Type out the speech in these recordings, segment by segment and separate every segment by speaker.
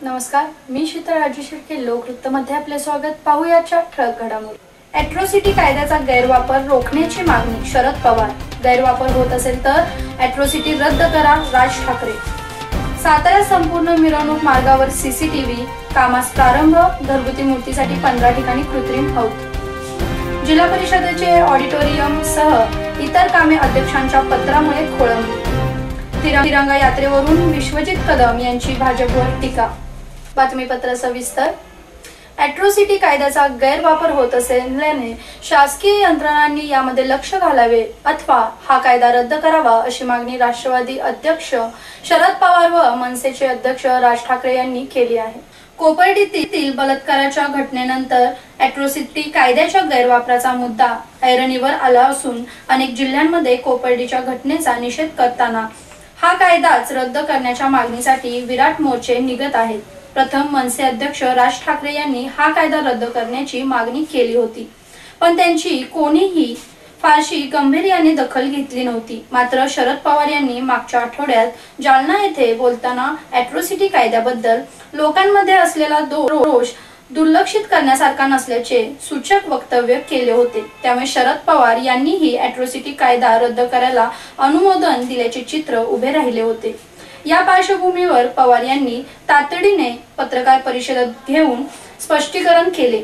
Speaker 1: नमस्कार, मी शीतल राजू शिर्के. लोकवृत्तमध्ये आपले स्वागत. पाहूयाच्या ठळक घडामोडी. अॅट्रॉसिटी कायद्याचा गैरवापर रोखण्याची मागणी शरद पवार. गैरवापर होत असेल तर अॅट्रॉसिटी रद्द करा, राज ठाकरे. साताऱ्यात संपूर्ण मिरवणूक मार्गावर सीसीटीव्ही कामास प्रारंभ. घरगुती मूर्तीसाठी 15 ठिकाणी कृत्रिम हौद. जिल्हा परिषदेचे ऑडिटोरियम सह इतर कामे अध्यक्षांच्या पत्रामुळे खोळंबली. तिरंगा यात्रेवरून विश्वजित कदम यांची भाजपवर टीका. बातमीपत्र सविस्तर. अॅट्रॉसिटी कायद्याचा गैरवापर होत असल्याने शासकीय यंत्रणांनी यामध्ये लक्ष घालावे अथवा हा कायदा रद्द करावा अशी मागणी राष्ट्रवादी अध्यक्ष शरद पवार व मनसेचे अध्यक्ष राज ठाकरे यांनी केली आहे. कोपर्डीतील बलात्काराच्या घटनेनंतर अॅट्रॉसिटी कायद्याच्या गैरवापराचा मुद्दा ऐरणीवर आला असून अनेक जिल्ह्यांमध्ये कोपर्डीच्या घटनेचा निषेध करताना हा कायदाच रद्द करण्याच्या मागणीसाठी विराट मोर्चे निघत आहेत. प्रथम मनसे अध्यक्ष राज ठाकरे यांनी हा कायदा रद्द करण्याची मागणी केली होती, पण त्यांची कोणीही फारशी गांभीर्याने दखल घेतली नव्हती. मात्र शरद पवार यांनी मागच्या आठवड्यात जालना येथे बोलताना अॅट्रॉसिटी कायद्याबद्दल लोकांमध्ये असलेला रोष दुर्लक्षित करण्यासारखा नसल्याचे सूचक वक्तव्य केले होते. त्यामुळे शरद पवार यांनीही अॅट्रॉसिटी कायदा रद्द करायला अनुमोदन दिल्याचे चित्र उभे राहिले होते. या पार्श्वभूमीवर पवार यांनी तातडीने पत्रकार परिषद घेऊन स्पष्टीकरण केले.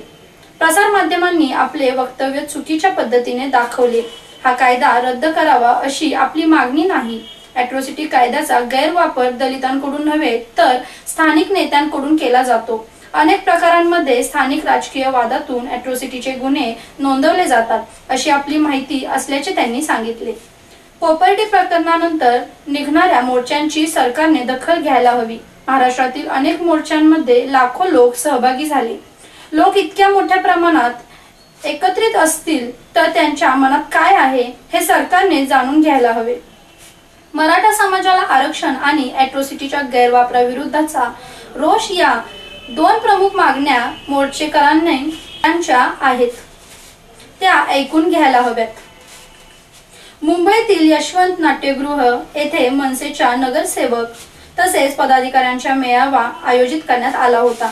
Speaker 1: प्रसार माध्यमांनी आपले वक्तव्य चुकीच्या पद्धतीने दाखवले. हा कायदा रद्द करावा अशी आपली मागणी नाही. अॅट्रॉसिटी कायद्याचा गैरवापर दलितांकडून नव्हे तर स्थानिक नेत्यांकडून केला जातो. अनेक प्रकारांमध्ये स्थानिक राजकीय वादातून अॅट्रॉसिटीचे गुन्हे नोंदवले जातात अशी आपली माहिती असल्याचे त्यांनी सांगितले. कोपर्डी प्रकरणानंतर निघणाऱ्या मोर्चांची सरकारने दखल घ्यायला हवी. महाराष्ट्रातील अनेक मोर्चांमध्ये लाखो लोक सहभागी झाले. लोक इतक्या मोठ्या प्रमाणात एकत्रित असतील तर त्यांच्या मनात काय आहे हे सरकारने जाणून घ्यायला हवे. मराठा समाजाला आरक्षण आणि अॅट्रॉसिटीच्या गैरवापराविरुद्धचा रोष या दोन प्रमुख मागण्या मोर्चेकऱ्यांच्या आहेत, त्या ऐकून घ्यायला हव्यात. मुंबईतील यशवंत नाट्यगृह येथे मनसेच्या नगरसेवक तसेच पदाधिकाऱ्यांचा मेळावा आयोजित करण्यात आला होता.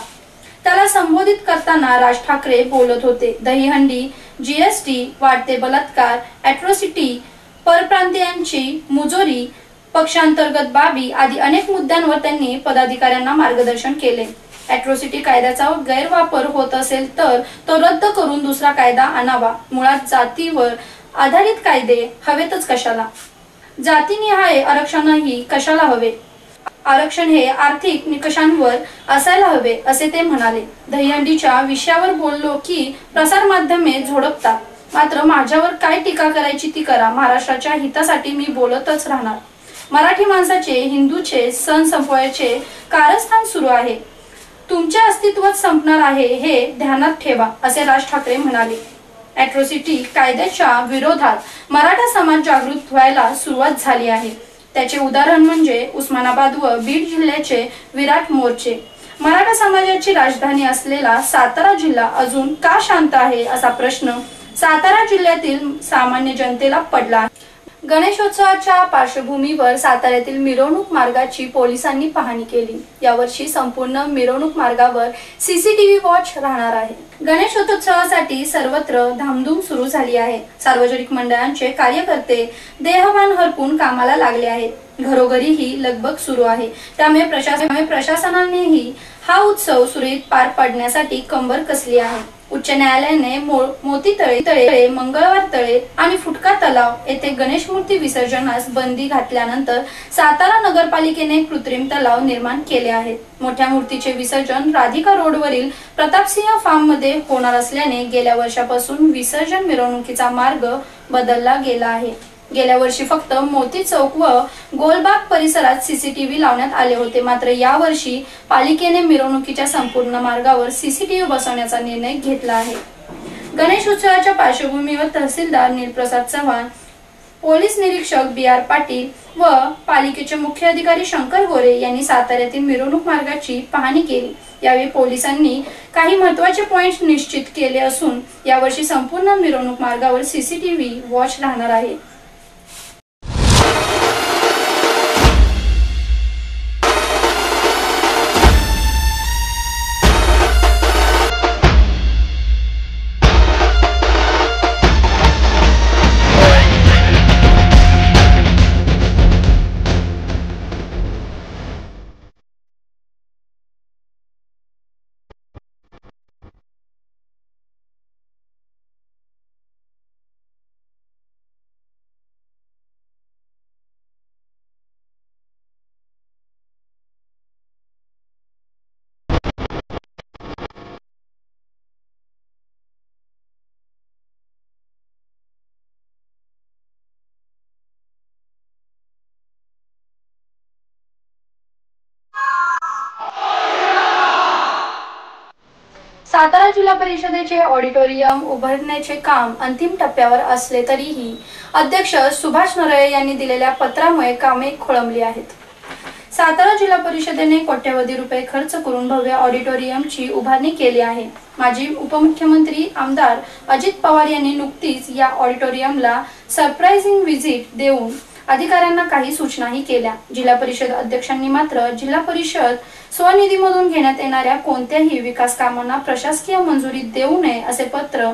Speaker 1: त्याला संबोधित करताना राज ठाकरे बोलत होते. दहीहंडी, जीएसटी, वाढते बलात्कार, अॅट्रॉसिटी, परप्रांतीयांची मुजोरी, पक्षांतर्गत बाबी आदी अनेक मुद्द्यांवर त्यांनी पदाधिकाऱ्यांना मार्गदर्शन केले. अॅट्रॉसिटी कायद्याचा गैरवापर होत असेल तर तो रद्द करून दुसरा कायदा आणावा. मुळात जातीवर आधारित कायदे हवेतच कशाला? जातीनिहाय आरक्षणही कशाला हवे? आरक्षण हे आर्थिक निकषांवर असायला हवे असे ते म्हणाले. दहीहंडीच्या विषयावर बोललो की प्रसार माध्यमे झोडपतात. मात्र माझ्यावर काय टीका करायची ती करा. महाराष्ट्राच्या हितासाठी मी बोलतच राहणार. मराठी माणसाचे हिंदूचे सण संपवायचे कारस्थान सुरू आहे. तुमच्या अस्तित्वात संपणार आहे हे ध्यानात ठेवा असे राज ठाकरे म्हणाले. अॅट्रॉसिटी कायद्याच्या विरोधात मराठा समाज जागृत व्हायला सुरुवात झाली आहे. त्याचे उदाहरण म्हणजे उस्मानाबाद व बीड जिल्ह्याचे विराट मोर्चे. मराठा समाजाची राजधानी असलेला सातारा जिल्हा अजून का शांत आहे असा प्रश्न सातारा जिल्ह्यातील सामान्य जनतेला पडला. गणेशोत्सवाच्या पार्श्वभूमीवर साताऱ्यातील मिरवणूक मार्गाची पोलिसांनी पाहणी केली. यावर्षी संपूर्ण मिरवणूक मार्गावर सीसीटीव्ही वॉच राहणार आहे. गणेशोत्सवासाठी सर्वत्र धामधूम सुरू झाली आहे. सार्वजनिक मंडळांचे कार्यकर्ते देहभान हरपून कामाला लागले आहेत. घरोघरीही लगबग सुरू आहे. त्यामुळे प्रशासनानेही हा उत्सव सुरळीत पार पाडण्यासाठी कंबर कसली आहे. उच्च न्यायालयाने मोती तळे, मंगळवार तळे आणि फुटका तलाव येथे गणेश मूर्ती विसर्जनास बंदी घातल्यानंतर सातारा नगरपालिकेने कृत्रिम तलाव निर्माण केले आहेत. मोठ्या मूर्तीचे विसर्जन राधिका रोडवरील प्रतापसिंह फार्म मध्ये होणार असल्याने गेल्या वर्षापासून विसर्जन मिरवणुकीचा मार्ग बदलला गेला आहे. गेल्या वर्षी फक्त मोती चौक व गोलबाग परिसरात सीसीटीव्ही लावण्यात आले होते. मात्र या वर्षी पालिकेने मिरवणुकीच्या संपूर्ण मार्गावर सीसीटीव्ही बसवण्याचा निर्णय घेतला आहे. गणेश उत्सवाच्या पार्श्वभूमीवर तहसीलदार नीलप्रसाद चव्हाण, पोलीस निरीक्षक BR पाटील व पालिकेचे मुख्य अधिकारी शंकर गोरे यांनी साताऱ्यातील मिरवणूक मार्गाची पाहणी केली. यावेळी पोलिसांनी काही महत्त्वाचे पॉइंट्स निश्चित केले असून यावर्षी संपूर्ण मिरवणूक मार्गावर सीसीटीव्ही वॉच राहणार आहे. सातारा जिल्हा परिषदेचे ऑडिटोरियम उभारण्याचे काम अंतिम टप्प्यावर असले तरीही अध्यक्ष सुभाष नरळे यांनी दिलेल्या पत्रामुळे कामे खोळंबली आहेत। सातारा जिल्हा परिषदेने कोट्यवधी रुपये खर्च करून भव्य ऑडिटोरियमची उभारणी केली आहे। माजी उपमुख्यमंत्री आमदार अजित पवार यांनी नुकतीच या ऑडिटोरियमला सरप्राइझिंग व्हिजिट देऊन अधिकाऱ्यांना काही सूचनाही केल्या। जिल्हा परिषद अध्यक्षांनी मात्र जिल्हा परिषद स्वनिधीमधून घेण्यात येणाऱ्या कोणत्याही विकास कामांना प्रशासकीय मंजुरी देऊ नये असे पत्र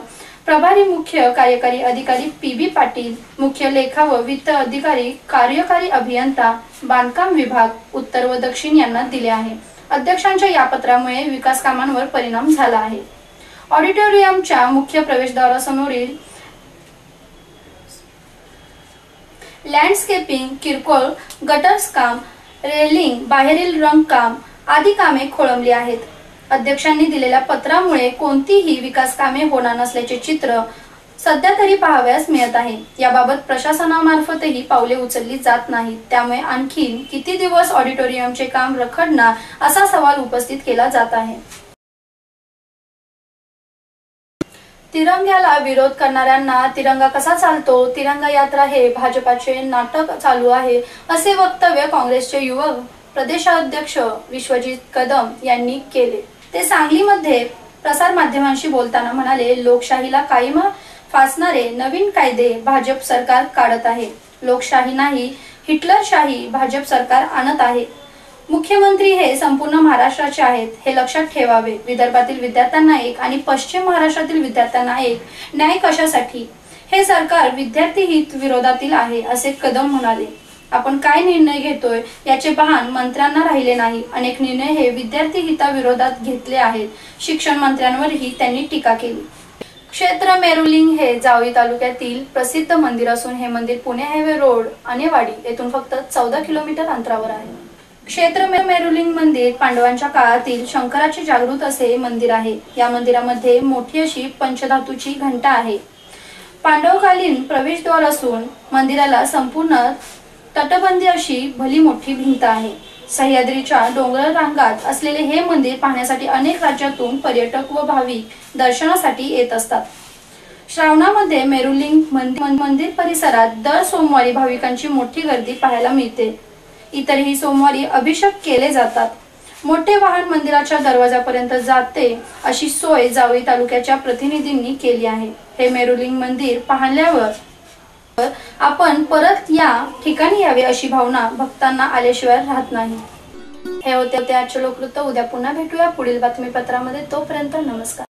Speaker 1: प्रभारी मुख्य कार्यकारी अधिकारी पी.बी. पाटील, मुख्य लेखा व वित्त अधिकारी, कार्यकारी अभियंता, बांधकाम विभाग, उत्तर व दक्षिण यांना दिले आहे। अध्यक्षांच्या या पत्रामुळे विकास कामांवर परिणाम झाला आहे। ऑडिटोरियमच्या मुख्य प्रवेशद्वारासमोरील लँडस्केपिंग, किरकोळ गटर्स काम, रेलिंग, बाहेरील रंगकाम आदी कामे खोळंबली आहेत। अध्यक्षांनी दिलेल्या पत्रामुळे कोणतीही विकास कामे होणार नसल्याचे चित्र सध्या तरी पाहावयास मिळत आहे। याबाबत प्रशासनामार्फतही पावले उचलली जात नाहीत। त्यामुळे आणखीन किती दिवस ऑडिटोरियमचे काम रखडणार असा सवाल उपस्थित केला जात आहे। तिरंग्याला विरोध करणाऱ्यांना तिरंगा कसा चालतो, तिरंगा यात्रा हे भाजपाचे नाटक चालू आहे असे वक्तव्य काँग्रेसचे युवक प्रदेशाध्यक्ष विश्वजित कदम यांनी केले। ते सांगलीमध्ये प्रसार माध्यमांशी बोलताना म्हणाले, लोकशाहीला कायम फासणारे नवीन कायदे भाजप सरकार काढत आहे। लोकशाही नाही, हिटलरशाही भाजप सरकार आणत आहे। मुख्यमंत्री हे संपूर्ण महाराष्ट्राचे आहेत, हे लक्षात ठेवावे। विदर्भातील विद्यार्थ्यांना एक आणि पश्चिम महाराष्ट्रातील विद्यार्थ्यांना एक, न्याय कशासाठी? हे सरकार विद्यार्थी हित विरोधातील आहे असे कदम म्हणाले। आपण काय निर्णय घेतोय याचे भान मंत्र्यांना राहिले नाही। अनेक निर्णय हे विद्यार्थी हिताविरोधात घेतले आहेत। शिक्षण मंत्र्यांवरही त्यांनी टीका केली। क्षेत्र मेरुलिंग हे जावळी तालुक्यातील प्रसिद्ध मंदिर असून हे मंदिर पुणे हायवे रोड आणेवाडी येथून फक्त 14 किलोमीटर अंतरावर आहे। क्षेत्र मेरुलिंग मंदिर पांडवांच्या काळातील शंकराचे जागृत असे मंदिर आहे। या मंदिरामध्ये मोठी अशी पंचधातूची घंटा आहे। पांडवकालीन प्रवेशद्वार असून मंदिराला संपूर्ण तटबंदी अशी भली मोठी भिंत आहे। सह्याद्रीच्या डोंगर रांगात असलेले हे मंदिर पाहण्यासाठी अनेक राज्यातून पर्यटक व भाविक दर्शनासाठी येत असतात। श्रावणामध्ये मेरुलिंग मंदिर परिसरात दर सोमवारी भाविकांची मोठी गर्दी पाहायला मिळते। इतरही सोमवारी अभिषेक केले जातात। मोठे वाहन मंदिराच्या दरवाजापर्यंत जाते अशी सोय जावळी तालुक्याच्या प्रतिनिधींनी केली आहे। हे मेरुलिंग मंदिर पाहिल्यावर आपण परत या ठिकाणी यावे अशी भावना भक्तांना आल्याशिवाय राहत नाही। हे होते आजचे लोकवृत्त। उद्या पुन्हा भेटूया पुढील बातमीपत्रामध्ये। तोपर्यंत नमस्कार।